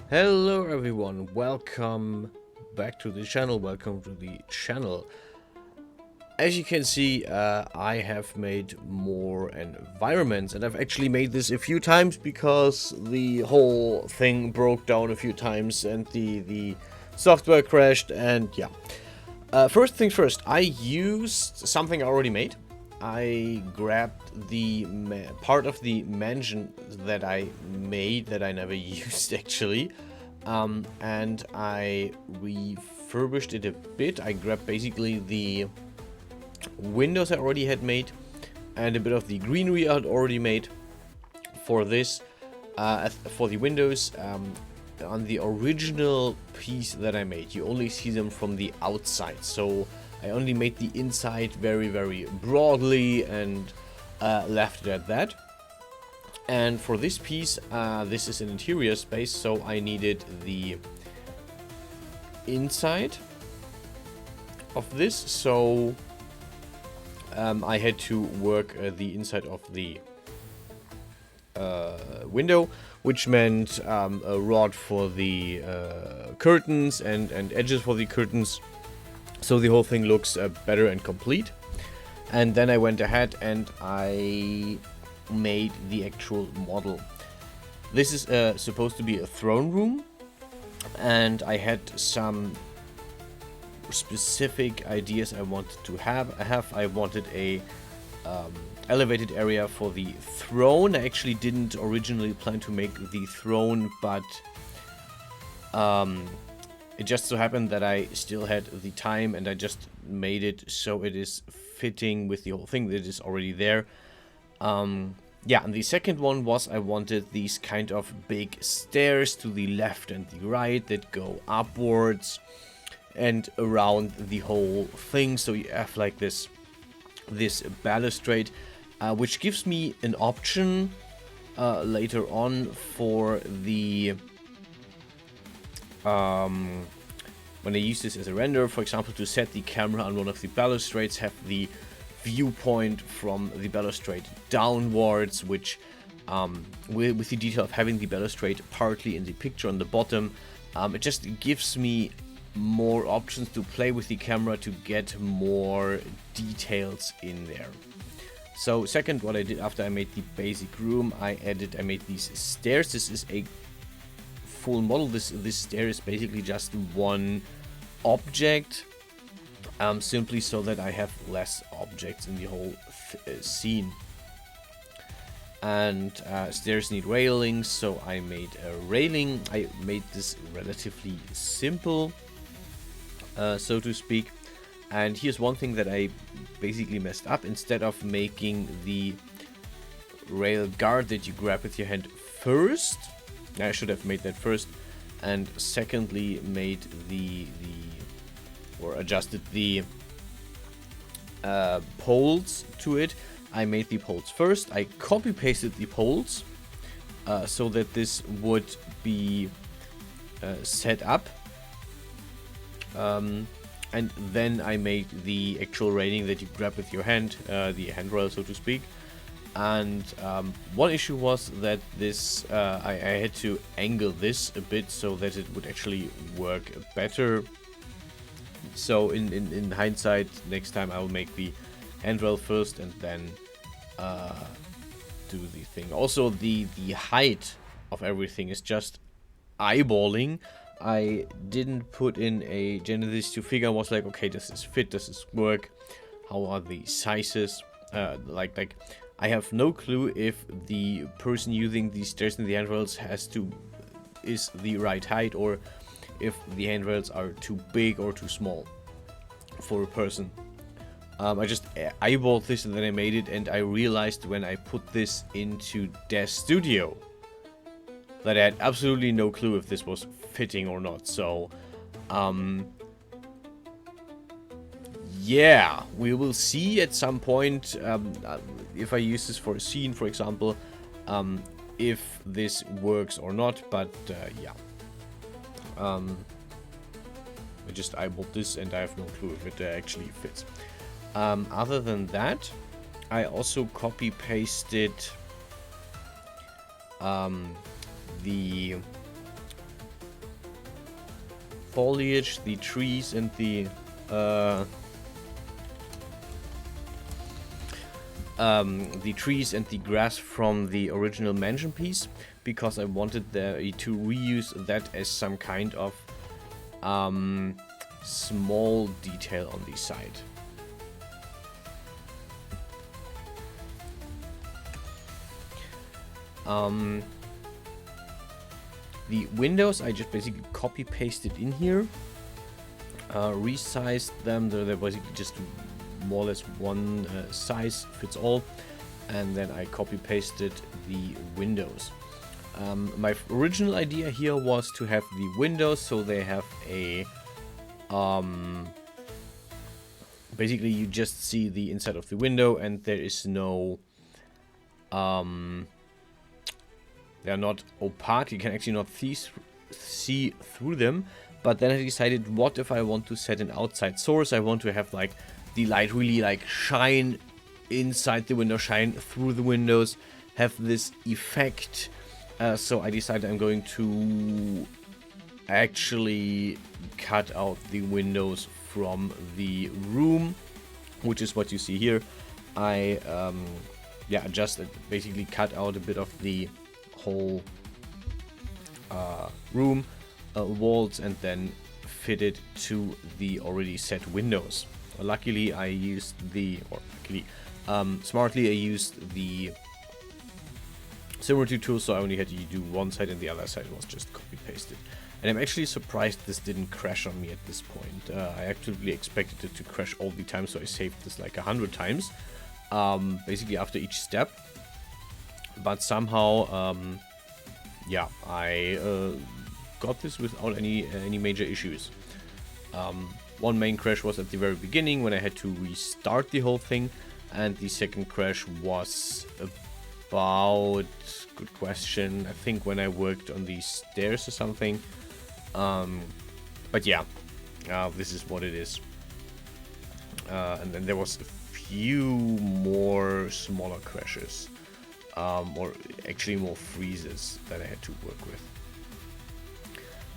Hello everyone, welcome back to the channel, As you can see, I have made more environments, and I've actually made this a few times because the whole thing broke down a few times and the software crashed, and yeah. First things first, I used something I already made. I grabbed the part of the mansion that I made that I never used actually, and I refurbished it a bit. I grabbed basically the windows I already had made and a bit of the greenery I had already made for this. For the windows, on the original piece that I made, you only see them from the outside, so I only made the inside very broadly and left it at that. And for this piece, this is an interior space, so I needed the inside of this, so I had to work the inside of the window, which meant a rod for the curtains and edges for the curtains, so the whole thing looks better and complete. And then I went ahead and I made the actual model. This is supposed to be a throne room, and I had some specific ideas I wanted to have. I wanted a elevated area for the throne. I actually didn't originally plan to make the throne, but it just so happened that I still had the time, and I just made it so it is fitting with the whole thing that is already there. Yeah, and the second one was I wanted these kind of big stairs to the left and the right that go upwards and around the whole thing, so you have like this balustrade, which gives me an option later on for the when I use this as a render, for example, to set the camera on one of the balustrades, have the viewpoint from the balustrade downwards, which with the detail of having the balustrade partly in the picture on the bottom, it just gives me more options to play with the camera to get more details in there. So second, what I did after I made the basic room, I made these stairs. This is a full model. This stair is basically just one object, simply so that I have less objects in the whole scene. And stairs need railings, so I made a railing. I made this relatively simple, so to speak. And here's one thing that I basically messed up. Instead of making the rail guard that you grab with your hand first, I should have made that first, and secondly made or adjusted the poles to it. I made the poles first. I copy pasted the poles so that this would be set up, and then I made the actual railing that you grab with your hand, the handrail, so to speak. And one issue was that this I had to angle this a bit so that it would actually work better. So in hindsight, next time I will make the handrail first and then do the thing. Also, the height of everything is just eyeballing. I didn't put in a Genesis to figure. I was like, okay, does this fit? Does this work? How are the sizes? Like I have no clue if the person using the stairs and the handrails is the right height, or if the handrails are too big or too small for a person. I just eyeballed this and then I made it, and I realized when I put this into Death Studio that I had absolutely no clue if this was fitting or not. So yeah, we will see at some point if I use this for a scene, for example, if this works or not. But yeah, I just eyeballed this and I have no clue if it actually fits. Other than that, I also copy pasted the foliage, the trees, and the trees and the grass from the original mansion piece, because I wanted to reuse that as some kind of small detail on the side. The windows I just basically copy pasted in here, resized them. They're basically just more or less one size fits all, and then I copy pasted the windows. My original idea here was to have the windows so they have a basically you just see the inside of the window, and there is no they're not opaque, you can actually not see through them. But then I decided, what if I want to set an outside source? I want to have like the light really like shine inside the window, shine through the windows, have this effect. So I decided I'm going to actually cut out the windows from the room, which is what you see here. I just basically cut out a bit of the whole room walls and then fit it to the already set windows. Luckily I used smartly I used the similarity tool, so I only had to do one side and the other side was just copy pasted. And I'm actually surprised this didn't crash on me at this point. I actually expected it to crash all the time, so I saved this like 100 times, basically after each step. But somehow, I got this without any major issues. One main crash was at the very beginning when I had to restart the whole thing, and the second crash was about, good question, I think when I worked on the stairs or something. But yeah, this is what it is. And then there was a few more smaller crashes. Or actually more freezes that I had to work with.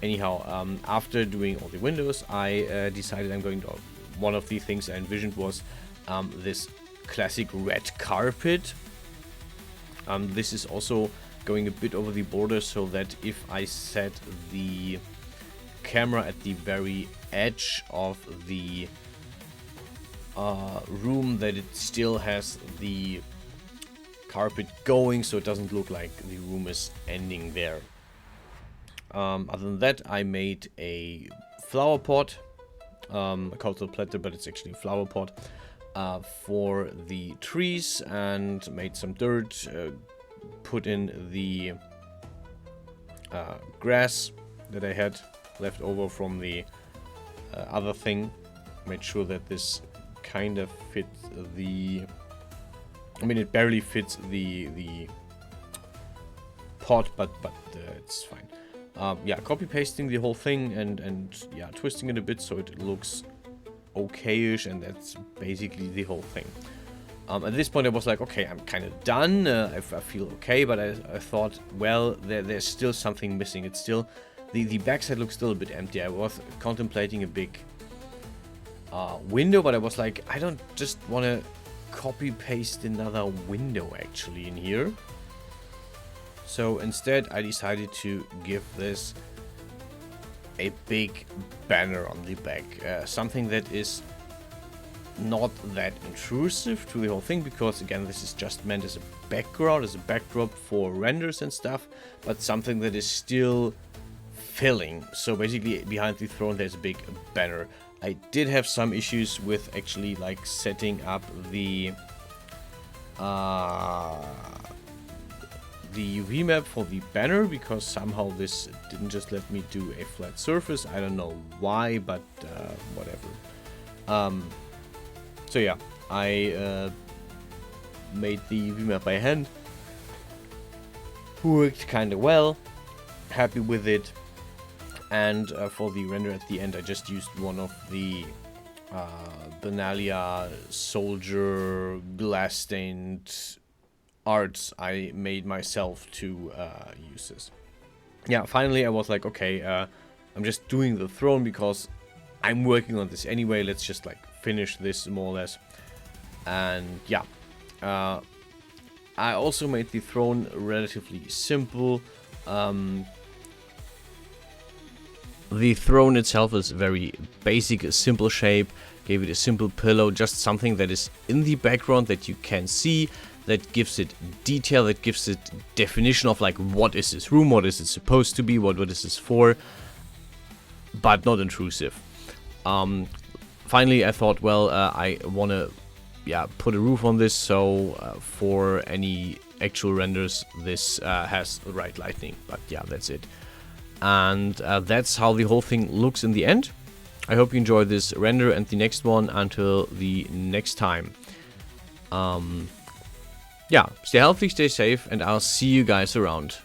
Anyhow, after doing all the windows, I decided I'm going to... One of the things I envisioned was this classic red carpet. This is also going a bit over the border, so that if I set the camera at the very edge of the room, that it still has the carpet going, so it doesn't look like the room is ending there. Other than that, I made a flower pot, I call it a platter, but it's actually a flower pot, for the trees, and made some dirt, put in the grass that I had left over from the other thing, made sure that this kind of fit the... I mean, it barely fits the pot, but it's fine. Copy pasting the whole thing and twisting it a bit so it looks okayish, and that's basically the whole thing. At this point I was like, okay, I'm kind of done. I feel okay, but I thought, well, there's still something missing. It's still the backside looks still a bit empty. I was contemplating a big window, but I was like, I don't just want to copy paste another window actually in here. So instead I decided to give this a big banner on the back, something that is not that intrusive to the whole thing, because again this is just meant as a background, as a backdrop for renders and stuff, but something that is still filling. So basically behind the throne there's a big banner. I did have some issues with actually like setting up the UV map for the banner, because somehow this didn't just let me do a flat surface. I don't know why, but whatever. So yeah, I made the UV map by hand. Worked kind of well. Happy with it. And for the render at the end, I just used one of the Benalia soldier glass stained arts I made myself to use this. Yeah, finally I was like, okay, I'm just doing the throne because I'm working on this anyway. Let's just like finish this more or less. And yeah, I also made the throne relatively simple. The throne itself is very basic, a simple shape. Gave it a simple pillow, just something that is in the background that you can see, that gives it detail, that gives it definition of like what is this room, what is it supposed to be, what is this for, but not intrusive. Finally, I thought, well, I want to put a roof on this, so for any actual renders, this has the right lighting. But yeah, that's it. And that's how the whole thing looks in the end. I hope you enjoyed this render and the next one. Until the next time. Yeah, stay healthy, stay safe, and I'll see you guys around.